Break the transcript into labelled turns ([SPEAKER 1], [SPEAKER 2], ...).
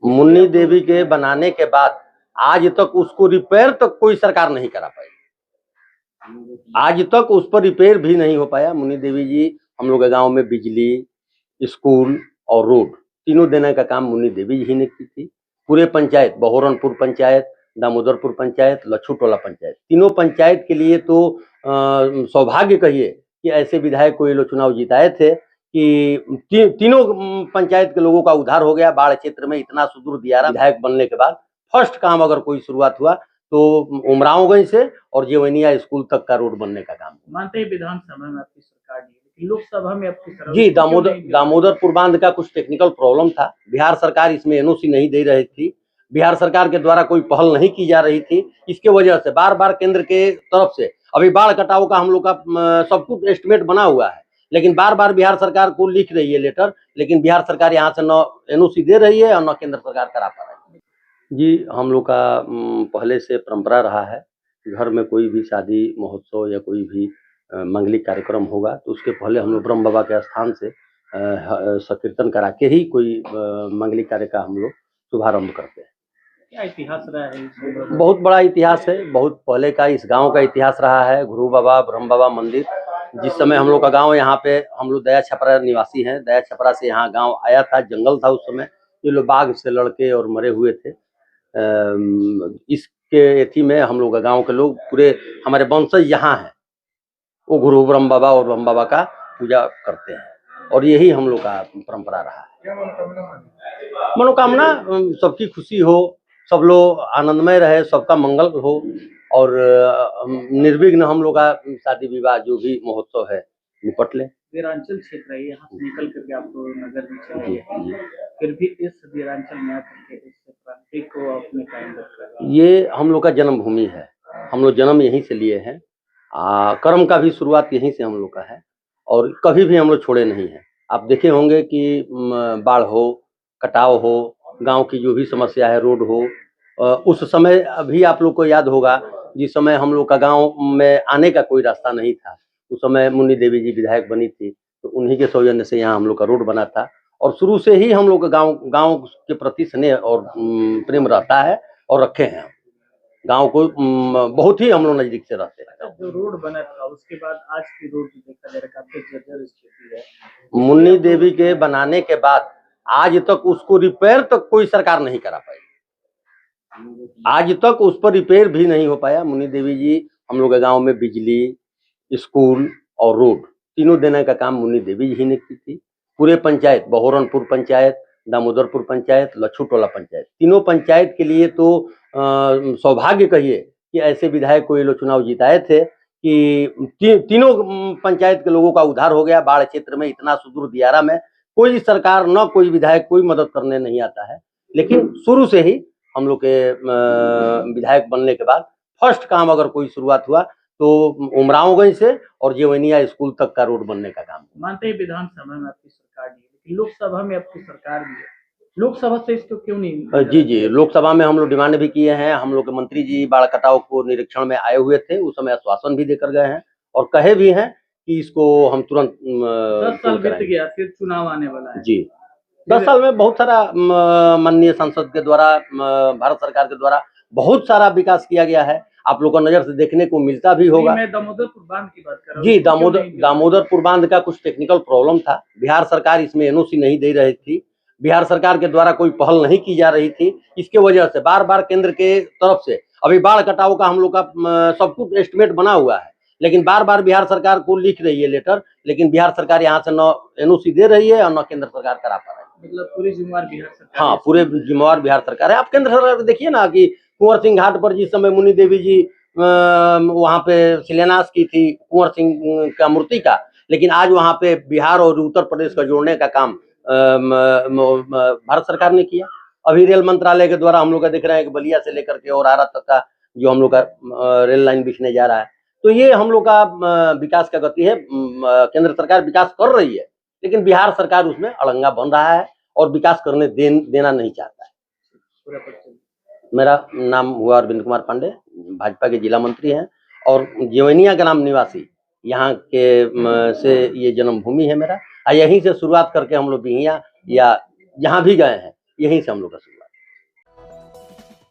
[SPEAKER 1] मुन्नी देवी के बनाने के बाद आज तक उसको रिपेयर तक कोई सरकार नहीं करा पाई। आज तक उस पर रिपेयर भी नहीं हो पाया। मुन्नी देवी जी हम लोग के गांव में बिजली, स्कूल और रोड तीनों देने का काम मुन्नी देवी जी ने की थी। पूरे पंचायत, बहोरनपुर पंचायत, दामोदरपुर पंचायत, लच्छूटोला पंचायत, तीनों पंचायत के लिए तो सौभाग्य कहिए कि ऐसे विधायक को ये लोग चुनाव जिताए थे कि तीनों पंचायत के लोगों का उद्धार हो गया। बाढ़ क्षेत्र में इतना सुदूर दियारा विधायक बनने के बाद फर्स्ट काम अगर कोई शुरुआत हुआ तो उमरावगंज से और जेवनिया स्कूल तक का रोड बनने का काम।
[SPEAKER 2] मानते हैं विधानसभा में आपकी सरकार नहीं, लेकिन लोकसभा में आपकी
[SPEAKER 1] जी, दामोदरपुर बांध का कुछ टेक्निकल प्रॉब्लम था। बिहार सरकार इसमें एनओसी नहीं दे रही थी। बिहार सरकार के द्वारा कोई पहल नहीं की जा रही थी। इसके वजह से बार बार केंद्र के तरफ से अभी बाढ़ कटाव का हम लोग का सब कुछ एस्टिमेट बना हुआ है, लेकिन बार बार बिहार सरकार को लिख रही है लेटर, लेकिन बिहार सरकार यहाँ से न एनओसी दे रही है और न केंद्र सरकार करा पा रही है। जी, हम लोग का पहले से परंपरा रहा है, घर में कोई भी शादी महोत्सव या कोई भी मंगलिक कार्यक्रम होगा तो उसके पहले हम लोग ब्रह्म बाबा के स्थान से संकीर्तन करा के ही कोई मंगलिक कार्य का हम लोग शुभारंभ करते हैं।
[SPEAKER 2] क्या इतिहास रहा है?
[SPEAKER 1] बहुत बड़ा इतिहास है। बहुत पहले का इस गांव का इतिहास रहा है। गुरु बाबा, ब्रह्म बाबा मंदिर, जिस समय हम लोग का गांव, यहाँ पे हम लोग दया छपरा निवासी हैं। दया छपरा से यहाँ गांव आया था, जंगल था उस समय। ये लोग बाघ से लड़के और मरे हुए थे। इसके एथी में हम लोग का गाँव के लोग पूरे हमारे वंशज यहाँ हैं, वो गुरु ब्रह्म बाबा और ब्रह्म बाबा का पूजा करते हैं और यही हम लोग का परंपरा रहा है। मनोकामना सबकी खुशी हो, सब लोग आनंदमय रहे, सबका मंगल हो और निर्विघ्न हम लोग का शादी विवाह जो भी महोत्सव है निपट ले।
[SPEAKER 2] वीरांचल क्षेत्र है, यहाँ से निकल करके आपको नगर में चाहिए, फिर भी इस वीरांचल में आकर के इस प्रांतिक को आपने कायम रखा।
[SPEAKER 1] ये हम लोग का जन्मभूमि है, हम लोग जन्म यहीं से लिए हैं। कर्म का भी शुरुआत यहीं से हम लोग का है और कभी भी हम लोग छोड़े नहीं हैं। आप देखे होंगे कि बाढ़ हो, कटाव हो, गांव की जो भी समस्या है, रोड हो, उस समय अभी आप लोग को याद होगा जिस समय हम लोग का गांव में आने का कोई रास्ता नहीं था, उस समय मुन्नी देवी जी विधायक बनी थी, तो उन्हीं के सौजन्य से यहाँ हम लोग का रोड बना था और शुरू से ही हम लोग का गाँव के प्रति स्नेह और प्रेम रहता है और रखे हैं। गांव को बहुत ही हम लोग नजदीक से रहते हैं।
[SPEAKER 2] जो रोड बना था उसके बाद आज की रोड देखा जाए काफी जर्जर स्थिति है।
[SPEAKER 1] मुन्नी देवी के बनाने के बाद आज तक उसको रिपेयर तक कोई सरकार नहीं करा पाई। आज तक उस पर रिपेयर भी नहीं हो पाया। मुन्नी देवी जी हम लोग के गांव में बिजली, स्कूल और रोड तीनों देने का काम मुन्नी देवी जी ने की थी। पूरे पंचायत, बहोरनपुर पंचायत, दामोदरपुर पंचायत, लच्छूटोला पंचायत, तीनों पंचायत के लिए तो सौभाग्य कहिए कि ऐसे विधायक को ये लोग चुनाव जिताए थे कि तीनों पंचायत के लोगों का उद्धार हो गया। बाढ़ क्षेत्र में इतना सुदूर दियारा में कोई सरकार न कोई विधायक कोई मदद करने नहीं आता है, लेकिन शुरू से ही हम लोग के विधायक बनने के बाद फर्स्ट काम अगर कोई शुरुआत हुआ तो उमरावगंज से और जेवनिया स्कूल तक का रोड बनने का काम।
[SPEAKER 2] मानते हैं विधानसभा में आपकी सरकार नहीं, लेकिन लोकसभा में आपकी सरकार भी है, लोकसभा से इसको क्यों नहीं?
[SPEAKER 1] जी, लोकसभा में हम लोग डिमांड भी किए हैं। हम लोग के मंत्री जी बाढ़ कटाव को निरीक्षण में आए हुए थे, उस समय आश्वासन भी देकर गए हैं और कहे भी हैं कि इसको हम तुरंत
[SPEAKER 2] 10 साल बीत गया, फिर चुनाव आने वाला है।
[SPEAKER 1] जी, 10 साल में बहुत सारा माननीय संसद के द्वारा, भारत सरकार के द्वारा बहुत सारा विकास किया गया है। आप लोगों को नजर से देखने को मिलता भी होगा।
[SPEAKER 2] मैं दामोदरपुर बांध की बात कर रहा हूँ।
[SPEAKER 1] जी, दामोदरपुर बांध का कुछ टेक्निकल प्रॉब्लम था। बिहार सरकार इसमें एनओसी नहीं दे रही थी। बिहार सरकार के द्वारा कोई पहल नहीं की जा रही थी। इसके वजह से बार बार केंद्र के तरफ से अभी बाढ़ कटाव का हम लोग का सब कुछ एस्टिमेट बना हुआ है, लेकिन बार बार बिहार सरकार को लिख रही है लेटर, लेकिन बिहार सरकार यहाँ से न एनओसी दे रही है और न केंद्र सरकार करा पा रही है।
[SPEAKER 2] मतलब पूरी जिम्मेवार बिहार सरकार?
[SPEAKER 1] हाँ, पूरे जिम्मेवार बिहार सरकार है। आप केंद्र सरकार देखिए ना कि कुंवर सिंह घाट पर जिस समय मुन्नी देवी जी वहाँ पे शिलान्यास की थी कुंवर सिंह का मूर्ति का, लेकिन आज वहाँ पे बिहार और उत्तर प्रदेश का जोड़ने का काम भारत सरकार ने किया। अभी रेल मंत्रालय के द्वारा हम लोग का देख रहे हैं कि बलिया से लेकर के और आरा तक का जो हम लोग का रेल लाइन बिछने जा रहा है, तो ये हम लोग का विकास का गति है। केंद्र सरकार विकास कर रही है, लेकिन बिहार सरकार उसमें अड़ंगा बन रहा है और विकास करने देना नहीं चाहता है। मेरा नाम हुआ अरविंद कुमार पांडे, भाजपा के जिला मंत्री हैं और जेवनिया ग्राम निवासी, यहाँ के से ये जन्मभूमि है मेरा। यहीं से शुरुआत करके हम लोग बिहिया या जहाँ भी गए हैं, यहीं से हम लोग का शुरुआत।